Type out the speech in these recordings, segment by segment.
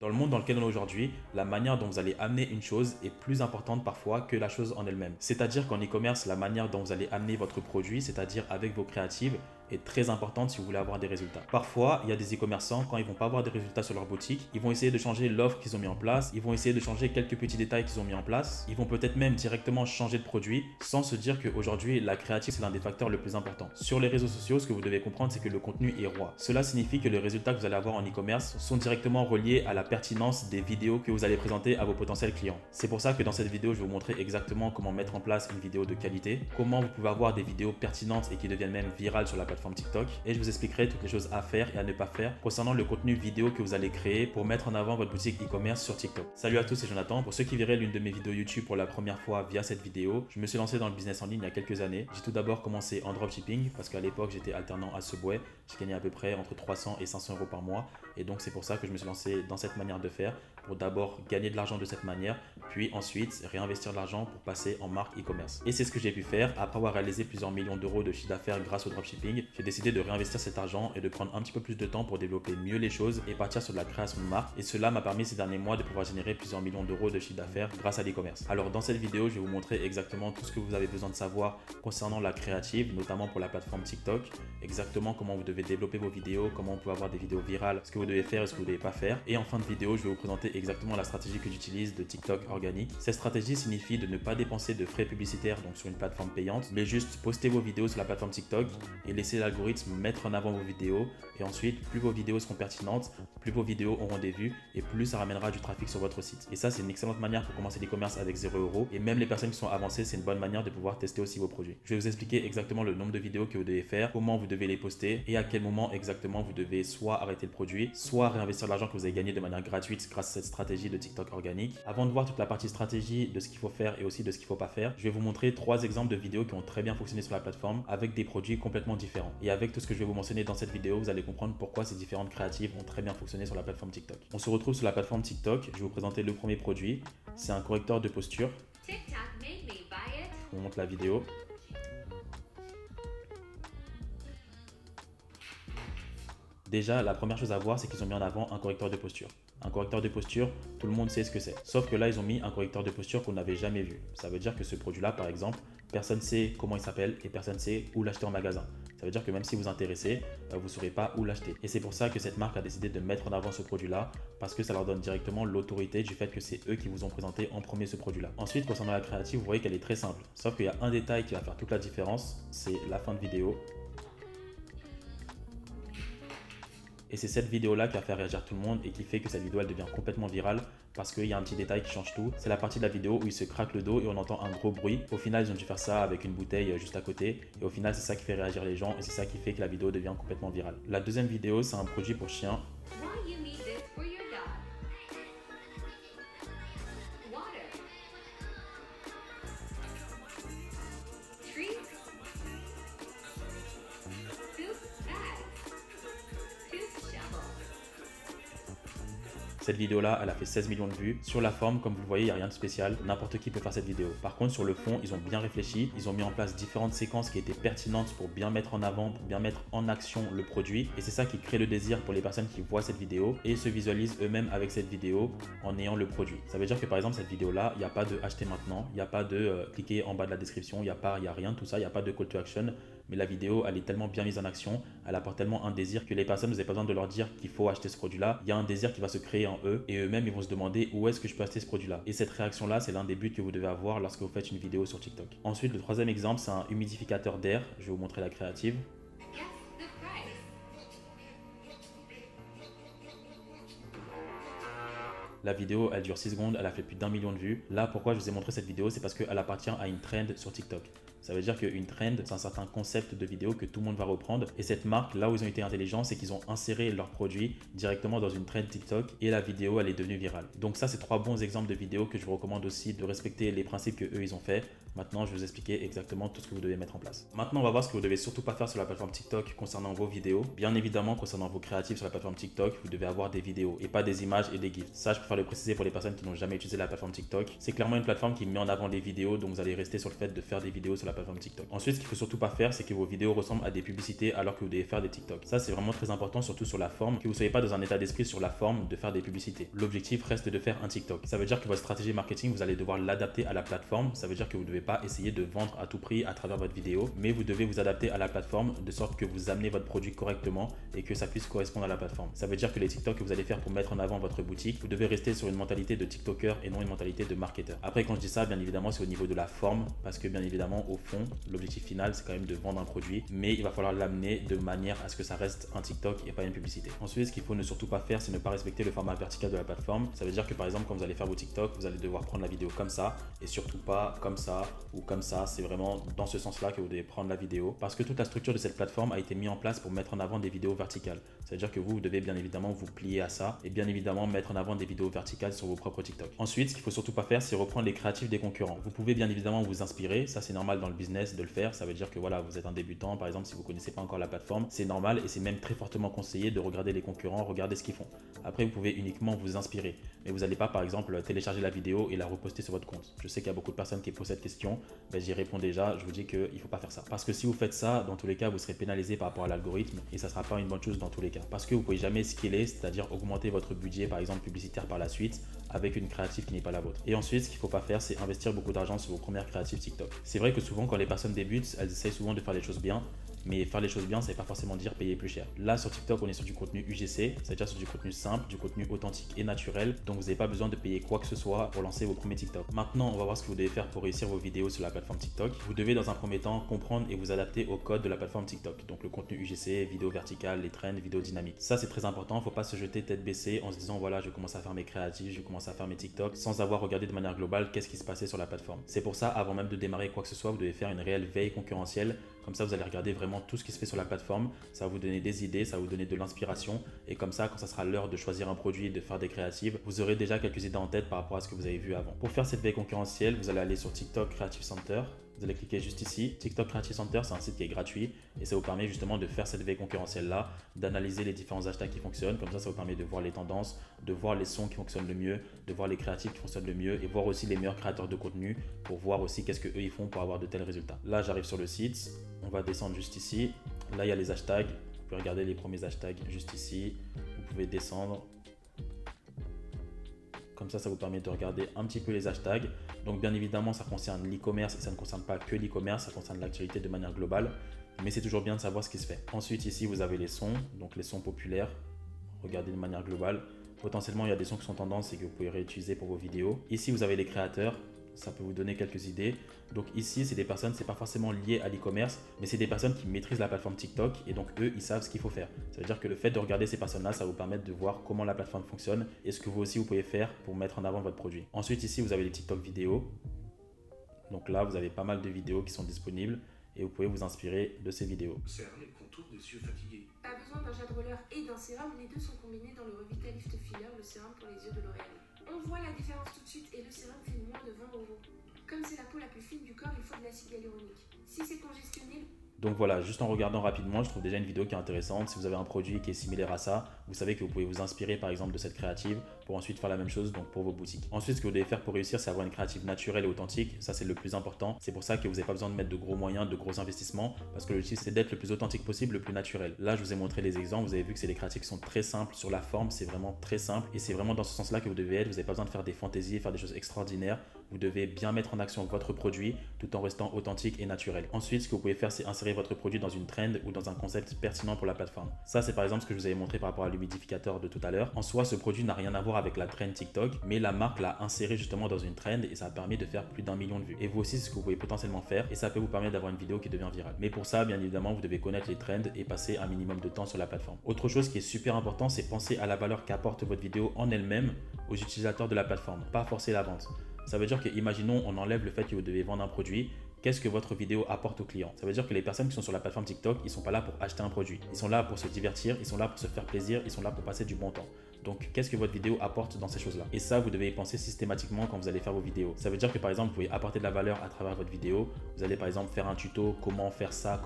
Dans le monde dans lequel on est aujourd'hui, la manière dont vous allez amener une chose est plus importante parfois que la chose en elle-même. C'est-à-dire qu'en e-commerce, la manière dont vous allez amener votre produit, c'est-à-dire avec vos créatives, est très importante si vous voulez avoir des résultats. Parfois, il y a des e-commerçants, quand ils vont pas avoir des résultats sur leur boutique, ils vont essayer de changer l'offre qu'ils ont mis en place, ils vont essayer de changer quelques petits détails qu'ils ont mis en place, ils vont peut-être même directement changer de produit sans se dire qu'aujourd'hui, la créative, c'est l'un des facteurs le plus important. Sur les réseaux sociaux, ce que vous devez comprendre, c'est que le contenu est roi. Cela signifie que les résultats que vous allez avoir en e-commerce sont directement reliés à la pertinence des vidéos que vous allez présenter à vos potentiels clients. C'est pour ça que dans cette vidéo, je vais vous montrer exactement comment mettre en place une vidéo de qualité, comment vous pouvez avoir des vidéos pertinentes et qui deviennent même virales sur la plateforme TikTok, et je vous expliquerai toutes les choses à faire et à ne pas faire concernant le contenu vidéo que vous allez créer pour mettre en avant votre boutique e-commerce sur TikTok. Salut à tous, c'est Jonathan. Pour ceux qui verraient l'une de mes vidéos YouTube pour la première fois via cette vidéo, je me suis lancé dans le business en ligne il y a quelques années. J'ai tout d'abord commencé en dropshipping parce qu'à l'époque j'étais alternant à Subway. J'ai gagné à peu près entre 300 et 500 euros par mois, et donc c'est pour ça que je me suis lancé dans cette manière de faire, pour d'abord gagner de l'argent de cette manière, puis ensuite réinvestir de l'argent pour passer en marque e-commerce. Et c'est ce que j'ai pu faire. Après avoir réalisé plusieurs millions d'euros de chiffre d'affaires grâce au dropshipping, j'ai décidé de réinvestir cet argent et de prendre un petit peu plus de temps pour développer mieux les choses et partir sur de la création de marque. Et cela m'a permis ces derniers mois de pouvoir générer plusieurs millions d'euros de chiffre d'affaires grâce à l'e-commerce. Alors dans cette vidéo, je vais vous montrer exactement tout ce que vous avez besoin de savoir concernant la créative, notamment pour la plateforme TikTok, exactement comment vous devez développer vos vidéos, comment vous pouvez avoir des vidéos virales, ce que vous devez faire et ce que vous ne devez pas faire. Et en fin de vidéo, je vais vous présenter exactement la stratégie que j'utilise de TikTok organique. Cette stratégie signifie de ne pas dépenser de frais publicitaires donc sur une plateforme payante, mais juste poster vos vidéos sur la plateforme TikTok et laisser l'algorithme mettre en avant vos vidéos. Et ensuite, plus vos vidéos seront pertinentes, plus vos vidéos auront des vues et plus ça ramènera du trafic sur votre site. Et ça, c'est une excellente manière pour commencer l'e-commerce avec 0 €. Et même les personnes qui sont avancées, c'est une bonne manière de pouvoir tester aussi vos produits. Je vais vous expliquer exactement le nombre de vidéos que vous devez faire, comment vous devez les poster et à quel moment exactement vous devez soit arrêter le produit, soit réinvestir l'argent que vous avez gagné de manière gratuite grâce à cette stratégie de TikTok organique. Avant de voir toute la partie stratégie de ce qu'il faut faire et aussi de ce qu'il ne faut pas faire, je vais vous montrer 3 exemples de vidéos qui ont très bien fonctionné sur la plateforme avec des produits complètement différents. Et avec tout ce que je vais vous mentionner dans cette vidéo, vous allez comprendre pourquoi ces différentes créatives ont très bien fonctionné sur la plateforme TikTok. On se retrouve sur la plateforme TikTok. Je vais vous présenter le premier produit. C'est un correcteur de posture. Je vous montre la vidéo. Déjà, la première chose à voir, c'est qu'ils ont mis en avant un correcteur de posture. Un correcteur de posture, tout le monde sait ce que c'est. Sauf que là, ils ont mis un correcteur de posture qu'on n'avait jamais vu. Ça veut dire que ce produit-là, par exemple, personne ne sait comment il s'appelle et personne ne sait où l'acheter en magasin. Ça veut dire que même si vous intéressez, vous ne saurez pas où l'acheter. Et c'est pour ça que cette marque a décidé de mettre en avant ce produit-là, parce que ça leur donne directement l'autorité du fait que c'est eux qui vous ont présenté en premier ce produit-là. Ensuite, concernant la créative, vous voyez qu'elle est très simple. Sauf qu'il y a un détail qui va faire toute la différence, c'est la fin de vidéo. Et c'est cette vidéo-là qui va faire réagir tout le monde et qui fait que cette vidéo elle devient complètement virale parce qu'il y a un petit détail qui change tout. C'est la partie de la vidéo où il se craque le dos et on entend un gros bruit. Au final, ils ont dû faire ça avec une bouteille juste à côté. Et au final, c'est ça qui fait réagir les gens et c'est ça qui fait que la vidéo devient complètement virale. La deuxième vidéo, c'est un produit pour chiens. Cette vidéo-là, elle a fait 16 millions de vues. Sur la forme, comme vous le voyez, il n'y a rien de spécial. N'importe qui peut faire cette vidéo. Par contre, sur le fond, ils ont bien réfléchi. Ils ont mis en place différentes séquences qui étaient pertinentes pour bien mettre en avant, pour bien mettre en action le produit. Et c'est ça qui crée le désir pour les personnes qui voient cette vidéo et se visualisent eux-mêmes avec cette vidéo en ayant le produit. Ça veut dire que par exemple, cette vidéo-là, il n'y a pas de acheter maintenant, il n'y a pas de cliquer en bas de la description, il n'y a rien de tout ça, il n'y a pas de call to action. Mais la vidéo, elle est tellement bien mise en action, elle apporte tellement un désir que les personnes, vous n'avez pas besoin de leur dire qu'il faut acheter ce produit-là. Il y a un désir qui va se créer en eux et eux-mêmes, ils vont se demander où est-ce que je peux acheter ce produit-là. Et cette réaction-là, c'est l'un des buts que vous devez avoir lorsque vous faites une vidéo sur TikTok. Ensuite, le troisième exemple, c'est un humidificateur d'air. Je vais vous montrer la créative. La vidéo, elle dure 6 secondes, elle a fait plus d'1 million de vues. Là, pourquoi je vous ai montré cette vidéo, c'est parce qu'elle appartient à une trend sur TikTok. Ça veut dire qu'une trend, c'est un certain concept de vidéo que tout le monde va reprendre. Et cette marque, là où ils ont été intelligents, c'est qu'ils ont inséré leur produit directement dans une trend TikTok et la vidéo, elle est devenue virale. Donc ça, c'est 3 bons exemples de vidéos que je vous recommande aussi de respecter les principes que eux ils ont fait. Maintenant, je vais vous expliquer exactement tout ce que vous devez mettre en place. Maintenant, on va voir ce que vous devez surtout pas faire sur la plateforme TikTok concernant vos vidéos. Bien évidemment, concernant vos créatifs sur la plateforme TikTok, vous devez avoir des vidéos et pas des images et des gifs. Ça, je préfère le préciser pour les personnes qui n'ont jamais utilisé la plateforme TikTok. C'est clairement une plateforme qui met en avant les vidéos, donc vous allez rester sur le fait de faire des vidéos sur la la plateforme TikTok. Ensuite, ce qu'il faut surtout pas faire, c'est que vos vidéos ressemblent à des publicités alors que vous devez faire des TikTok. Ça, c'est vraiment très important, surtout sur la forme, que vous soyez pas dans un état d'esprit sur la forme de faire des publicités. L'objectif reste de faire un TikTok. Ça veut dire que votre stratégie marketing, vous allez devoir l'adapter à la plateforme. Ça veut dire que vous ne devez pas essayer de vendre à tout prix à travers votre vidéo, mais vous devez vous adapter à la plateforme de sorte que vous amenez votre produit correctement et que ça puisse correspondre à la plateforme. Ça veut dire que les TikTok que vous allez faire pour mettre en avant votre boutique, vous devez rester sur une mentalité de TikToker et non une mentalité de marketeur. Après, quand je dis ça, bien évidemment, c'est au niveau de la forme, parce que bien évidemment, au fond, l'objectif final, c'est quand même de vendre un produit, mais il va falloir l'amener de manière à ce que ça reste un TikTok et pas une publicité. Ensuite, ce qu'il faut ne surtout pas faire, c'est ne pas respecter le format vertical de la plateforme. Ça veut dire que par exemple, quand vous allez faire vos TikTok, vous allez devoir prendre la vidéo comme ça et surtout pas comme ça ou comme ça. C'est vraiment dans ce sens-là que vous devez prendre la vidéo, parce que toute la structure de cette plateforme a été mise en place pour mettre en avant des vidéos verticales. Ça veut dire que vous devez bien évidemment vous plier à ça et bien évidemment mettre en avant des vidéos verticales sur vos propres TikTok. Ensuite, ce qu'il faut surtout pas faire, c'est reprendre les créatifs des concurrents. Vous pouvez bien évidemment vous inspirer, ça c'est normal dans le business de le faire. Ça veut dire que voilà, vous êtes un débutant, par exemple, si vous connaissez pas encore la plateforme, c'est normal et c'est même très fortement conseillé de regarder les concurrents, regarder ce qu'ils font. Après, vous pouvez uniquement vous inspirer, mais vous n'allez pas par exemple télécharger la vidéo et la reposter sur votre compte. Je sais qu'il y a beaucoup de personnes qui posent cette question, j'y réponds déjà, je vous dis qu'il ne faut pas faire ça. Parce que si vous faites ça, dans tous les cas, vous serez pénalisé par rapport à l'algorithme et ça ne sera pas une bonne chose dans tous les cas. Parce que vous ne pouvez jamais scaler, c'est-à-dire augmenter votre budget par exemple publicitaire par la suite avec une créative qui n'est pas la vôtre. Et ensuite, ce qu'il ne faut pas faire, c'est investir beaucoup d'argent sur vos premières créatives TikTok. C'est vrai que souvent, quand les personnes débutent, elles essayent souvent de faire les choses bien, mais faire les choses bien, ça ne veut pas forcément dire payer plus cher. Là, sur TikTok, on est sur du contenu UGC, c'est-à-dire sur du contenu simple, du contenu authentique et naturel, donc vous n'avez pas besoin de payer quoi que ce soit pour lancer vos premiers TikTok. Maintenant, on va voir ce que vous devez faire pour réussir vos vidéos sur la plateforme TikTok. Vous devez dans un premier temps comprendre et vous adapter au code de la plateforme TikTok, donc le contenu UGC, vidéo verticale, les trends, vidéo dynamique. Ça, c'est très important, il ne faut pas se jeter tête baissée en se disant voilà, je commence à faire mes créatifs, je commence à faire mes TikTok sans avoir regardé de manière globale qu'est-ce qui se passait sur la plateforme. C'est pour ça, avant même de démarrer quoi que ce soit, vous devez faire une réelle veille concurrentielle. Comme ça, vous allez regarder vraiment tout ce qui se fait sur la plateforme. Ça va vous donner des idées, ça va vous donner de l'inspiration. Et comme ça, quand ça sera l'heure de choisir un produit, de faire des créatives, vous aurez déjà quelques idées en tête par rapport à ce que vous avez vu avant. Pour faire cette veille concurrentielle, vous allez aller sur TikTok Creative Center. Vous allez cliquer juste ici. TikTok Creative Center, c'est un site qui est gratuit et ça vous permet justement de faire cette veille concurrentielle-là, d'analyser les différents hashtags qui fonctionnent. Comme ça vous permet de voir les tendances, de voir les sons qui fonctionnent le mieux, de voir les créatifs qui fonctionnent le mieux et voir aussi les meilleurs créateurs de contenu pour voir aussi qu'est-ce qu'eux ils font pour avoir de tels résultats. Là, j'arrive sur le site. On va descendre juste ici. Là, il y a les hashtags. Vous pouvez regarder les premiers hashtags juste ici. Vous pouvez descendre. Comme ça vous permet de regarder un petit peu les hashtags. Donc bien évidemment, ça concerne l'e-commerce et ça ne concerne pas que l'e-commerce, ça concerne l'actualité de manière globale. Mais c'est toujours bien de savoir ce qui se fait. Ensuite, ici, vous avez les sons, donc les sons populaires. Regardez de manière globale. Potentiellement, il y a des sons qui sont tendances et que vous pouvez réutiliser pour vos vidéos. Ici, vous avez les créateurs. Ça peut vous donner quelques idées. Donc ici, c'est des personnes, c'est pas forcément lié à l'e-commerce, mais c'est des personnes qui maîtrisent la plateforme TikTok et donc eux, ils savent ce qu'il faut faire. Ça veut dire que le fait de regarder ces personnes-là, ça va vous permettre de voir comment la plateforme fonctionne et ce que vous aussi vous pouvez faire pour mettre en avant votre produit. Ensuite, ici, vous avez les TikTok vidéos. Donc là, vous avez pas mal de vidéos qui sont disponibles et vous pouvez vous inspirer de ces vidéos. Cerne les contours des yeux fatigués. Pas besoin d'un jade roller et d'un sérum, les deux sont combinés dans le Revitalift Filler, le sérum pour les yeux de L'Oréal. On voit la différence tout de suite et le sérum fait moins de 20 €. Comme c'est la peau la plus fine du corps, il faut de l'acide hyaluronique. Si c'est congestionné... Donc voilà, juste en regardant rapidement, je trouve déjà une vidéo qui est intéressante. Si vous avez un produit qui est similaire à ça, vous savez que vous pouvez vous inspirer par exemple de cette créative pour ensuite faire la même chose donc pour vos boutiques. Ensuite, ce que vous devez faire pour réussir, c'est avoir une créative naturelle et authentique. Ça, c'est le plus important. C'est pour ça que vous n'avez pas besoin de mettre de gros moyens, de gros investissements, parce que l'objectif, c'est d'être le plus authentique possible, le plus naturel. Là, je vous ai montré les exemples. Vous avez vu que c'est des créatives qui sont très simples sur la forme. C'est vraiment très simple et c'est vraiment dans ce sens-là que vous devez être. Vous n'avez pas besoin de faire des fantaisies, faire des choses extraordinaires. Vous devez bien mettre en action votre produit tout en restant authentique et naturel. Ensuite, ce que vous pouvez faire, c'est insérer votre produit dans une trend ou dans un concept pertinent pour la plateforme. Ça, c'est par exemple ce que je vous avais montré par rapport à l'humidificateur de tout à l'heure. En soi, ce produit n'a rien à voir avec la trend TikTok, mais la marque l'a inséré justement dans une trend et ça a permis de faire plus d'1 million de vues. Et vous aussi, c'est ce que vous pouvez potentiellement faire et ça peut vous permettre d'avoir une vidéo qui devient virale. Mais pour ça, bien évidemment, vous devez connaître les trends et passer un minimum de temps sur la plateforme. Autre chose qui est super important, c'est penser à la valeur qu'apporte votre vidéo en elle-même aux utilisateurs de la plateforme, pas forcer la vente. Ça veut dire que, imaginons, on enlève le fait que vous devez vendre un produit. Qu'est-ce que votre vidéo apporte aux clients? Ça veut dire que les personnes qui sont sur la plateforme TikTok, ils ne sont pas là pour acheter un produit. Ils sont là pour se divertir, ils sont là pour se faire plaisir, ils sont là pour passer du bon temps. Donc, qu'est-ce que votre vidéo apporte dans ces choses-là? Et ça, vous devez y penser systématiquement quand vous allez faire vos vidéos. Ça veut dire que, par exemple, vous pouvez apporter de la valeur à travers votre vidéo. Vous allez, par exemple, faire un tuto, comment faire ça,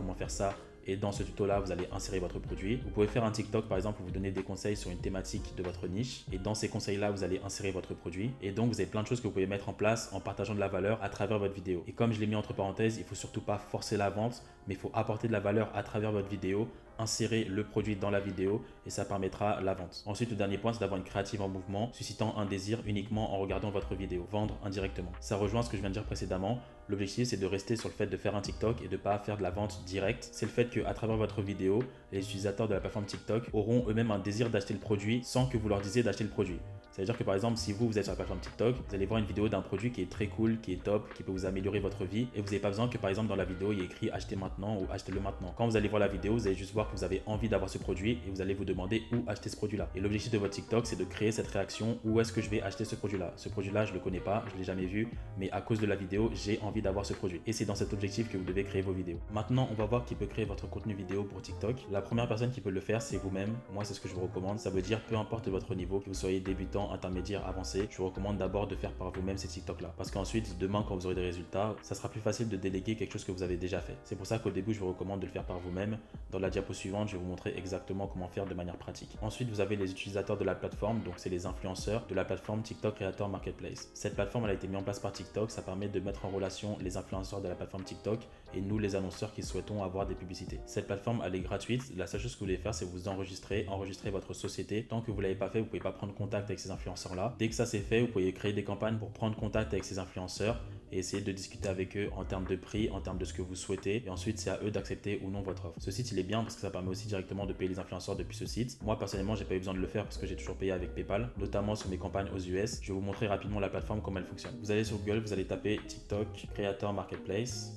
et dans ce tuto là vous allez insérer votre produit. Vous pouvez faire un TikTok par exemple où vous donnez des conseils sur une thématique de votre niche et dans ces conseils là vous allez insérer votre produit et donc vous avez plein de choses que vous pouvez mettre en place en partageant de la valeur à travers votre vidéo. Et comme je l'ai mis entre parenthèses, il faut surtout pas forcer la vente, mais il faut apporter de la valeur à travers votre vidéo, insérer le produit dans la vidéo et ça permettra la vente. Ensuite, le dernier point, c'est d'avoir une créative en mouvement, suscitant un désir uniquement en regardant votre vidéo, vendre indirectement. Ça rejoint ce que je viens de dire précédemment. L'objectif, c'est de rester sur le fait de faire un TikTok et de ne pas faire de la vente directe. C'est le fait qu'à travers votre vidéo, les utilisateurs de la plateforme TikTok auront eux-mêmes un désir d'acheter le produit sans que vous leur disiez d'acheter le produit. C'est-à-dire que par exemple, si vous êtes sur la plateforme TikTok, vous allez voir une vidéo d'un produit qui est très cool, qui est top, qui peut vous améliorer votre vie et vous n'avez pas besoin que par exemple dans la vidéo, il y ait écrit acheter maintenant ou achetez-le maintenant. Quand vous allez voir la vidéo, vous allez juste voir que vous avez envie d'avoir ce produit et vous allez vous demander où acheter ce produit-là. Et l'objectif de votre TikTok, c'est de créer cette réaction, où est-ce que je vais acheter ce produit-là. Ce produit-là, je ne le connais pas, je ne l'ai jamais vu, mais à cause de la vidéo, j'ai envie d'avoir ce produit. Et c'est dans cet objectif que vous devez créer vos vidéos. Maintenant, on va voir qui peut créer votre contenu vidéo pour TikTok. La première personne qui peut le faire, c'est vous-même. Moi, c'est ce que je vous recommande. Ça veut dire peu importe votre niveau, que vous soyez débutant, intermédiaire, avancé. Je vous recommande d'abord de faire par vous-même ces TikTok là. Parce qu'ensuite, demain, quand vous aurez des résultats, ça sera plus facile de déléguer quelque chose que vous avez déjà fait. C'est pour ça qu'au début, je vous recommande de le faire par vous-même. Dans la diapo suivante, je vais vous montrer exactement comment faire de manière pratique. Ensuite, vous avez les utilisateurs de la plateforme, donc c'est les influenceurs de la plateforme TikTok Creator Marketplace. Cette plateforme, elle a été mise en place par TikTok. Ça permet de mettre en relation les influenceurs de la plateforme TikTok et nous, les annonceurs qui souhaitons avoir des publicités. Cette plateforme, elle est gratuite. La seule chose que vous devez faire, c'est vous enregistrer votre société. Tant que vous ne l'avez pas fait, vous ne pouvez pas prendre contact avec ces influenceurs-là. Dès que ça c'est fait, vous pouvez créer des campagnes pour prendre contact avec ces influenceurs et essayer de discuter avec eux en termes de prix, en termes de ce que vous souhaitez. Et ensuite, c'est à eux d'accepter ou non votre offre. Ce site, il est bien parce que ça permet aussi directement de payer les influenceurs depuis ce site. Moi, personnellement, j'ai pas eu besoin de le faire parce que j'ai toujours payé avec PayPal, notamment sur mes campagnes aux US. Je vais vous montrer rapidement la plateforme, comment elle fonctionne. Vous allez sur Google, vous allez taper TikTok Creator Marketplace.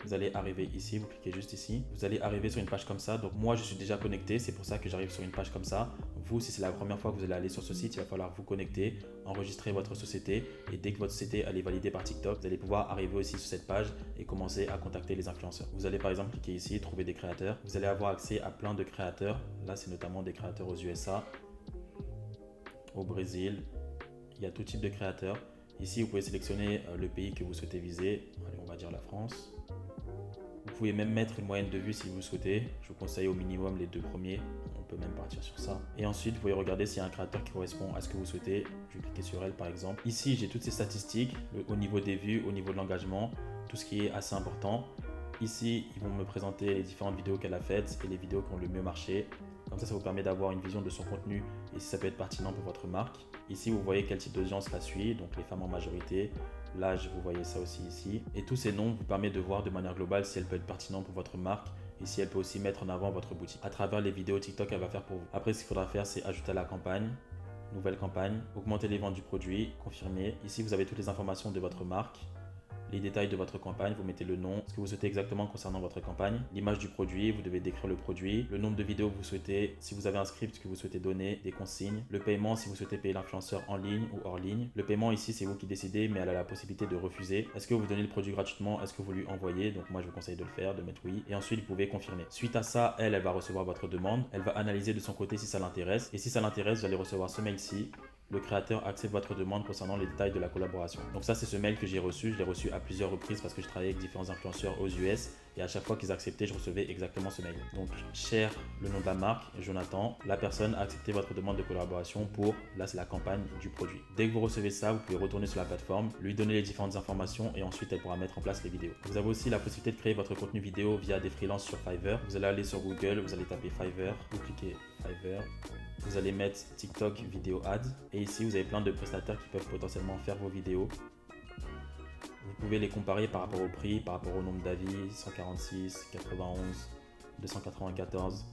Vous allez arriver ici, vous cliquez juste ici. Vous allez arriver sur une page comme ça. Donc moi, je suis déjà connecté. C'est pour ça que j'arrive sur une page comme ça. Vous, si c'est la première fois que vous allez aller sur ce site, il va falloir vous connecter, enregistrer votre société. Et dès que votre société elle est validée par TikTok, vous allez pouvoir arriver aussi sur cette page et commencer à contacter les influenceurs. Vous allez par exemple cliquer ici, trouver des créateurs. Vous allez avoir accès à plein de créateurs. Là, c'est notamment des créateurs aux USA, au Brésil. Il y a tout type de créateurs. Ici, vous pouvez sélectionner le pays que vous souhaitez viser. Allez, on va dire la France. Vous pouvez même mettre une moyenne de vues si vous le souhaitez. Je vous conseille au minimum les 2 premiers. On peut même partir sur ça. Et ensuite, vous pouvez regarder s'il y a un créateur qui correspond à ce que vous souhaitez. Je vais cliquer sur elle par exemple. Ici, j'ai toutes ces statistiques au niveau des vues, au niveau de l'engagement, tout ce qui est assez important. Ici, ils vont me présenter les différentes vidéos qu'elle a faites et les vidéos qui ont le mieux marché. Comme ça vous permet d'avoir une vision de son contenu et si ça peut être pertinent pour votre marque. Ici, vous voyez quel type d'audience la suit, donc les femmes en majorité. L'âge, vous voyez ça aussi ici. Et tous ces noms vous permettent de voir de manière globale si elle peut être pertinente pour votre marque et si elle peut aussi mettre en avant votre boutique à travers les vidéos TikTok qu'elle va faire pour vous. Après, ce qu'il faudra faire, c'est ajouter à la campagne, nouvelle campagne, augmenter les ventes du produit, confirmer. Ici, vous avez toutes les informations de votre marque. Les détails de votre campagne, vous mettez le nom, ce que vous souhaitez exactement concernant votre campagne, l'image du produit, vous devez décrire le produit, le nombre de vidéos que vous souhaitez, si vous avez un script que vous souhaitez donner, des consignes, le paiement si vous souhaitez payer l'influenceur en ligne ou hors ligne. Le paiement ici, c'est vous qui décidez, mais elle a la possibilité de refuser. Est-ce que vous donnez le produit gratuitement? Est-ce que vous lui envoyez? Donc moi, je vous conseille de le faire, de mettre oui. Et ensuite, vous pouvez confirmer. Suite à ça, elle va recevoir votre demande. Elle va analyser de son côté si ça l'intéresse. Et si ça l'intéresse, vous allez recevoir ce mail-ci. Le créateur accepte votre demande concernant les détails de la collaboration. Donc ça, c'est ce mail que j'ai reçu. Je l'ai reçu à plusieurs reprises parce que je travaillais avec différents influenceurs aux US et à chaque fois qu'ils acceptaient, je recevais exactement ce mail. Donc, cher le nom de la marque, Jonathan, la personne a accepté votre demande de collaboration pour, là, c'est la campagne du produit. Dès que vous recevez ça, vous pouvez retourner sur la plateforme, lui donner les différentes informations et ensuite, elle pourra mettre en place les vidéos. Vous avez aussi la possibilité de créer votre contenu vidéo via des freelances sur Fiverr. Vous allez aller sur Google, vous allez taper Fiverr, vous cliquez Fiverr. Vous allez mettre TikTok Video Ads et ici vous avez plein de prestataires qui peuvent potentiellement faire vos vidéos. Vous pouvez les comparer par rapport au prix, par rapport au nombre d'avis, 146, 91, 294.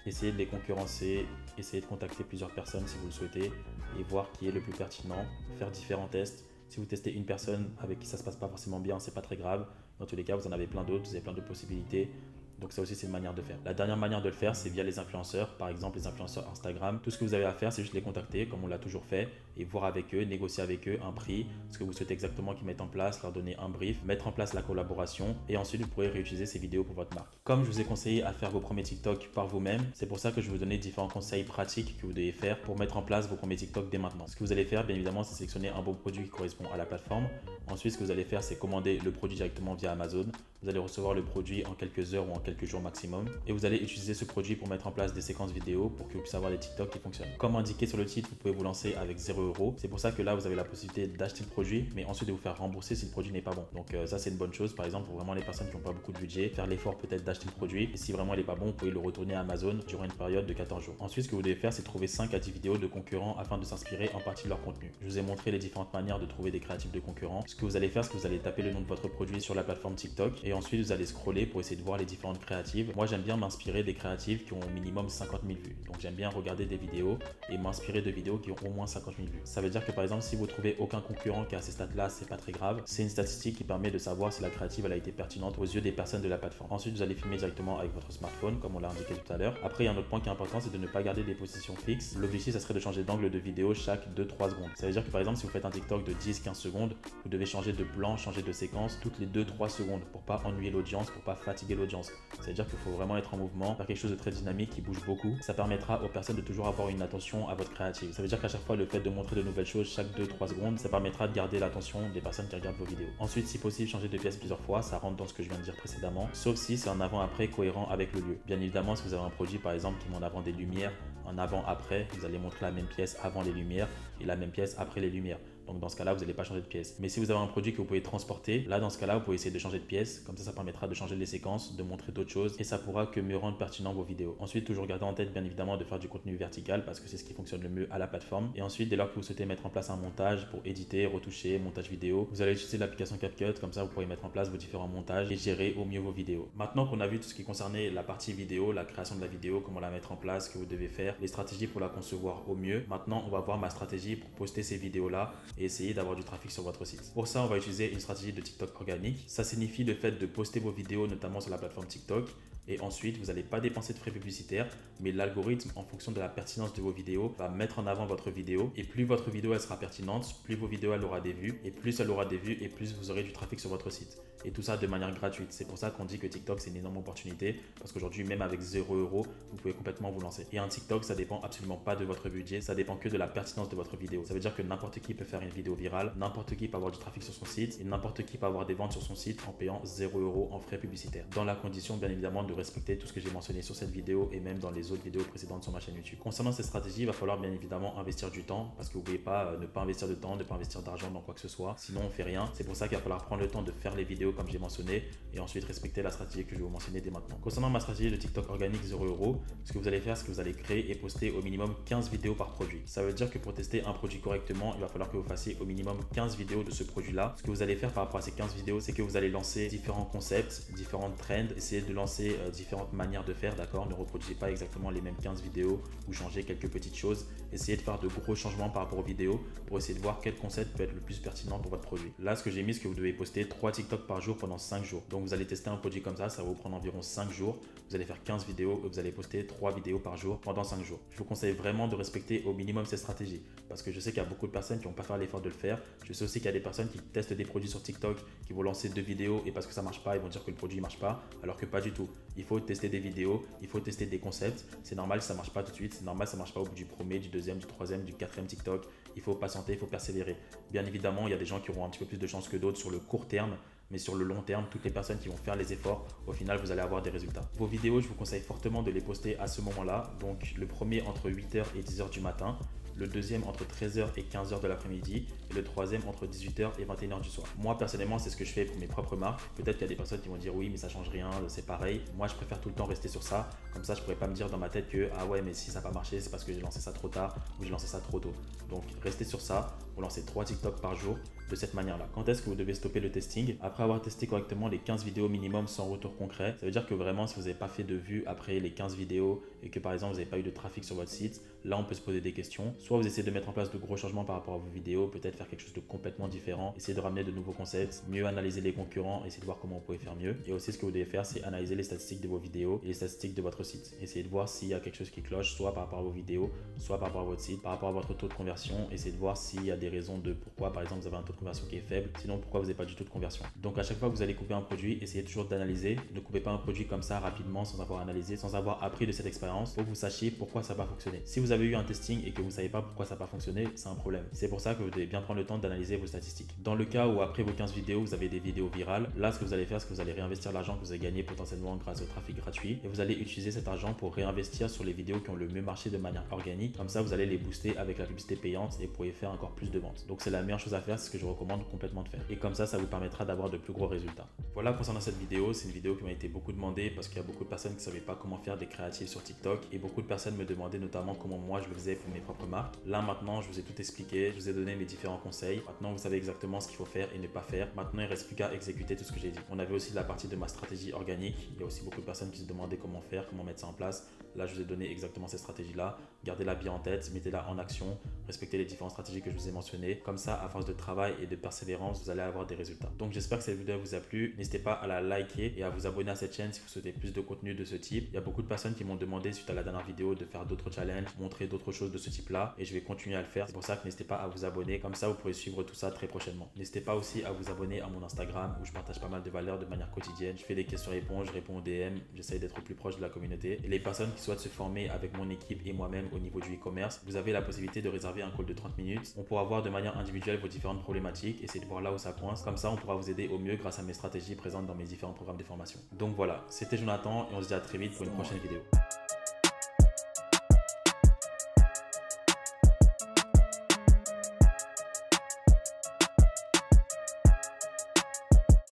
Essayez de les concurrencer, essayez de contacter plusieurs personnes si vous le souhaitez et voir qui est le plus pertinent, faire différents tests. Si vous testez une personne avec qui ça se passe pas forcément bien, c'est pas très grave. Dans tous les cas, vous en avez plein d'autres, vous avez plein de possibilités. Donc ça aussi, c'est une manière de faire. La dernière manière de le faire, c'est via les influenceurs. Par exemple, les influenceurs Instagram. Tout ce que vous avez à faire, c'est juste les contacter, comme on l'a toujours fait, et voir avec eux, négocier avec eux un prix, ce que vous souhaitez exactement qu'ils mettent en place, leur donner un brief, mettre en place la collaboration, et ensuite, vous pourrez réutiliser ces vidéos pour votre marque. Comme je vous ai conseillé à faire vos premiers TikTok par vous-même, c'est pour ça que je vais vous donner différents conseils pratiques que vous devez faire pour mettre en place vos premiers TikTok dès maintenant. Ce que vous allez faire, bien évidemment, c'est sélectionner un bon produit qui correspond à la plateforme. Ensuite, ce que vous allez faire, c'est commander le produit directement via Amazon. Vous allez recevoir le produit en quelques heures ou en quelques jours maximum. Et vous allez utiliser ce produit pour mettre en place des séquences vidéo pour que vous puissiez avoir des TikTok qui fonctionnent. Comme indiqué sur le titre, vous pouvez vous lancer avec 0€. C'est pour ça que là, vous avez la possibilité d'acheter le produit, mais ensuite de vous faire rembourser si le produit n'est pas bon. Donc ça, c'est une bonne chose. Par exemple, pour vraiment les personnes qui n'ont pas beaucoup de budget, faire l'effort peut-être d'acheter le produit. Et si vraiment il n'est pas bon, vous pouvez le retourner à Amazon durant une période de 14 jours. Ensuite, ce que vous devez faire, c'est trouver 5 à 10 vidéos de concurrents afin de s'inspirer en partie de leur contenu. Je vous ai montré les différentes manières de trouver des créatifs de concurrents. Ce que vous allez faire, c'est que vous allez taper le nom de votre produit sur la plateforme TikTok et ensuite vous allez scroller pour essayer de voir les différentes créatives. Moi, j'aime bien m'inspirer des créatives qui ont au minimum 50 000 vues. Donc j'aime bien regarder des vidéos et m'inspirer de vidéos qui ont au moins 50 000 vues. Ça veut dire que par exemple, si vous trouvez aucun concurrent qui a ces stats-là, c'est pas très grave. C'est une statistique qui permet de savoir si la créative elle a été pertinente aux yeux des personnes de la plateforme. Ensuite, vous allez filmer directement avec votre smartphone, comme on l'a indiqué tout à l'heure. Après, il y a un autre point qui est important, c'est de ne pas garder des positions fixes. L'objectif, ça serait de changer d'angle de vidéo chaque 2-3 secondes. Ça veut dire que par exemple, si vous faites un TikTok de 10-15 secondes, vous devez changer de plan, changer de séquence toutes les 2-3 secondes pour pas ennuyer l'audience, pour pas fatiguer l'audience. Ça veut dire qu'il faut vraiment être en mouvement, faire quelque chose de très dynamique qui bouge beaucoup. Ça permettra aux personnes de toujours avoir une attention à votre créative. Ça veut dire qu'à chaque fois, le fait de montrer de nouvelles choses chaque 2-3 secondes, ça permettra de garder l'attention des personnes qui regardent vos vidéos. Ensuite, si possible, changer de pièce plusieurs fois, ça rentre dans ce que je viens de dire précédemment, sauf si c'est un avant-après cohérent avec le lieu. Bien évidemment, si vous avez un produit par exemple qui met en avant des lumières, en avant-après, vous allez montrer la même pièce avant les lumières et la même pièce après les lumières. Donc dans ce cas-là, vous n'allez pas changer de pièce. Mais si vous avez un produit que vous pouvez transporter, là dans ce cas-là, vous pouvez essayer de changer de pièce. Comme ça permettra de changer les séquences, de montrer d'autres choses et ça pourra que mieux rendre pertinent vos vidéos. Ensuite, toujours garder en tête bien évidemment de faire du contenu vertical parce que c'est ce qui fonctionne le mieux à la plateforme. Et ensuite, dès lors que vous souhaitez mettre en place un montage pour éditer, retoucher, montage vidéo, vous allez utiliser l'application CapCut. Comme ça, vous pourrez mettre en place vos différents montages et gérer au mieux vos vidéos. Maintenant qu'on a vu tout ce qui concernait la partie vidéo, la création de la vidéo, comment la mettre en place, ce que vous devez faire, les stratégies pour la concevoir au mieux. Maintenant, on va voir ma stratégie pour poster ces vidéos-là et essayer d'avoir du trafic sur votre site. Pour ça, on va utiliser une stratégie de TikTok organique. Ça signifie le fait de poster vos vidéos notamment sur la plateforme TikTok et ensuite vous n'allez pas dépenser de frais publicitaires, mais l'algorithme en fonction de la pertinence de vos vidéos va mettre en avant votre vidéo et plus votre vidéo elle sera pertinente, plus vos vidéos elle aura des vues et plus elle aura des vues et plus vous aurez du trafic sur votre site. Et tout ça de manière gratuite. C'est pour ça qu'on dit que TikTok c'est une énorme opportunité parce qu'aujourd'hui même avec 0€, vous pouvez complètement vous lancer. Et un TikTok ça dépend absolument pas de votre budget, ça dépend que de la pertinence de votre vidéo. Ça veut dire que n'importe qui peut faire une vidéo virale, n'importe qui peut avoir du trafic sur son site et n'importe qui peut avoir des ventes sur son site en payant 0€ en frais publicitaires. Dans la condition bien évidemment de respecter tout ce que j'ai mentionné sur cette vidéo et même dans les autres vidéos précédentes sur ma chaîne YouTube. Concernant cette stratégie, il va falloir bien évidemment investir du temps parce que vous ne pouvez pas ne pas investir de temps, ne pas investir d'argent dans quoi que ce soit, sinon on fait rien. C'est pour ça qu'il va falloir prendre le temps de faire les vidéos comme j'ai mentionné et ensuite respecter la stratégie que je vais vous mentionner dès maintenant. Concernant ma stratégie de TikTok organique 0€, ce que vous allez faire, c'est que vous allez créer et poster au minimum 15 vidéos par produit. Ça veut dire que pour tester un produit correctement, il va falloir que vous fassiez au minimum 15 vidéos de ce produit-là. Ce que vous allez faire par rapport à ces 15 vidéos, c'est que vous allez lancer différents concepts, différentes trends, essayer de lancer différentes manières de faire, d'accord? Ne reproduisez pas exactement les mêmes 15 vidéos ou changez quelques petites choses. Essayez de faire de gros changements par rapport aux vidéos pour essayer de voir quel concept peut être le plus pertinent pour votre produit. Là, ce que j'ai mis, c'est que vous devez poster 3 TikTok par jour pendant 5 jours. Donc, vous allez tester un produit comme ça va vous prendre environ 5 jours. Vous allez faire 15 vidéos et vous allez poster 3 vidéos par jour pendant 5 jours. Je vous conseille vraiment de respecter au minimum cette stratégie parce que je sais qu'il y a beaucoup de personnes qui vont pas faire l'effort de le faire. Je sais aussi qu'il y a des personnes qui testent des produits sur TikTok, qui vont lancer 2 vidéos et parce que ça marche pas, ils vont dire que le produit marche pas, alors que pas du tout. Il faut tester des vidéos, il faut tester des concepts. C'est normal si ça marche pas tout de suite, c'est normal si ça marche pas au bout du premier, du deuxième, du troisième, du quatrième TikTok. Il faut patienter, il faut persévérer. Bien évidemment, il y a des gens qui auront un petit peu plus de chance que d'autres sur le court terme, mais sur le long terme, toutes les personnes qui vont faire les efforts, au final, vous allez avoir des résultats. Vos vidéos, je vous conseille fortement de les poster à ce moment-là. Donc, le premier entre 8h et 10h du matin, le deuxième entre 13h et 15h de l'après-midi et le troisième entre 18h et 21h du soir. Moi, personnellement, c'est ce que je fais pour mes propres marques. Peut-être qu'il y a des personnes qui vont dire oui, mais ça change rien, c'est pareil. Moi, je préfère tout le temps rester sur ça. Comme ça, je pourrais pas me dire dans ma tête que ah ouais, mais si ça n'a pas marché, c'est parce que j'ai lancé ça trop tard ou j'ai lancé ça trop tôt. Donc, restez sur ça. Vous lancez 3 TikTok par jour de cette manière-là. Quand est-ce que vous devez stopper le testing? Après avoir testé correctement les 15 vidéos minimum sans retour concret. Ça veut dire que vraiment, si vous n'avez pas fait de vues après les 15 vidéos et que par exemple, vous n'avez pas eu de trafic sur votre site, là, on peut se poser des questions. Soit vous essayez de mettre en place de gros changements par rapport à vos vidéos, peut-être faire quelque chose de complètement différent, essayer de ramener de nouveaux concepts, mieux analyser les concurrents, essayer de voir comment vous pouvez faire mieux. Et aussi, ce que vous devez faire, c'est analyser les statistiques de vos vidéos et les statistiques de votre site. Essayez de voir s'il y a quelque chose qui cloche, soit par rapport à vos vidéos, soit par rapport à votre site, par rapport à votre taux de conversion. Essayez de voir s'il y a des raisons de pourquoi, par exemple, vous avez un taux de de conversion qui est faible. Sinon, pourquoi vous n'avez pas du tout de conversion? Donc à chaque fois que vous allez couper un produit, essayez toujours d'analyser. Ne coupez pas un produit comme ça rapidement sans avoir analysé, sans avoir appris de cette expérience. Il faut que vous sachiez pourquoi ça n'a pas fonctionné. Si vous avez eu un testing et que vous ne savez pas pourquoi ça n'a pas fonctionné, c'est un problème. C'est pour ça que vous devez bien prendre le temps d'analyser vos statistiques. Dans le cas où après vos 15 vidéos, vous avez des vidéos virales, là ce que vous allez faire, c'est que vous allez réinvestir l'argent que vous avez gagné potentiellement grâce au trafic gratuit et vous allez utiliser cet argent pour réinvestir sur les vidéos qui ont le mieux marché de manière organique. Comme ça, vous allez les booster avec la publicité payante et vous pourrez faire encore plus de ventes. Donc c'est la meilleure chose à faire, c'est ce que je recommande complètement de faire. Et comme ça vous permettra d'avoir de plus gros résultats. Voilà concernant cette vidéo, c'est une vidéo qui m'a été beaucoup demandée parce qu'il y a beaucoup de personnes qui ne savaient pas comment faire des créatives sur TikTok et beaucoup de personnes me demandaient notamment comment moi je le faisais pour mes propres marques. Là maintenant, je vous ai tout expliqué, je vous ai donné mes différents conseils. Maintenant, vous savez exactement ce qu'il faut faire et ne pas faire. Maintenant, il ne reste plus qu'à exécuter tout ce que j'ai dit. On avait aussi la partie de ma stratégie organique. Il y a aussi beaucoup de personnes qui se demandaient comment faire, comment mettre ça en place. Là, je vous ai donné exactement cette stratégie-là. Gardez-la bien en tête, mettez-la en action, respectez les différentes stratégies que je vous ai mentionnées. Comme ça, à force de travail et de persévérance, vous allez avoir des résultats. Donc, j'espère que cette vidéo vous a plu. N'hésitez pas à la liker et à vous abonner à cette chaîne si vous souhaitez plus de contenu de ce type. Il y a beaucoup de personnes qui m'ont demandé suite à la dernière vidéo de faire d'autres challenges, montrer d'autres choses de ce type-là et je vais continuer à le faire. C'est pour ça que n'hésitez pas à vous abonner. Comme ça, vous pourrez suivre tout ça très prochainement. N'hésitez pas aussi à vous abonner à mon Instagram où je partage pas mal de valeurs de manière quotidienne. Je fais des questions-réponses, je réponds aux DM, j'essaye d'être plus proche de la communauté. Et les personnes qui souhaitent se former avec mon équipe et moi-même au niveau du e-commerce, vous avez la possibilité de réserver un call de 30 minutes. On pourra voir de manière individuelle vos différentes problématiques, essayer de voir là où ça coince. Comme ça, on pourra vous aider au mieux grâce à mes stratégies présentes dans mes différents programmes de formation. Donc voilà, c'était Jonathan et on se dit à très vite pour une prochaine vidéo.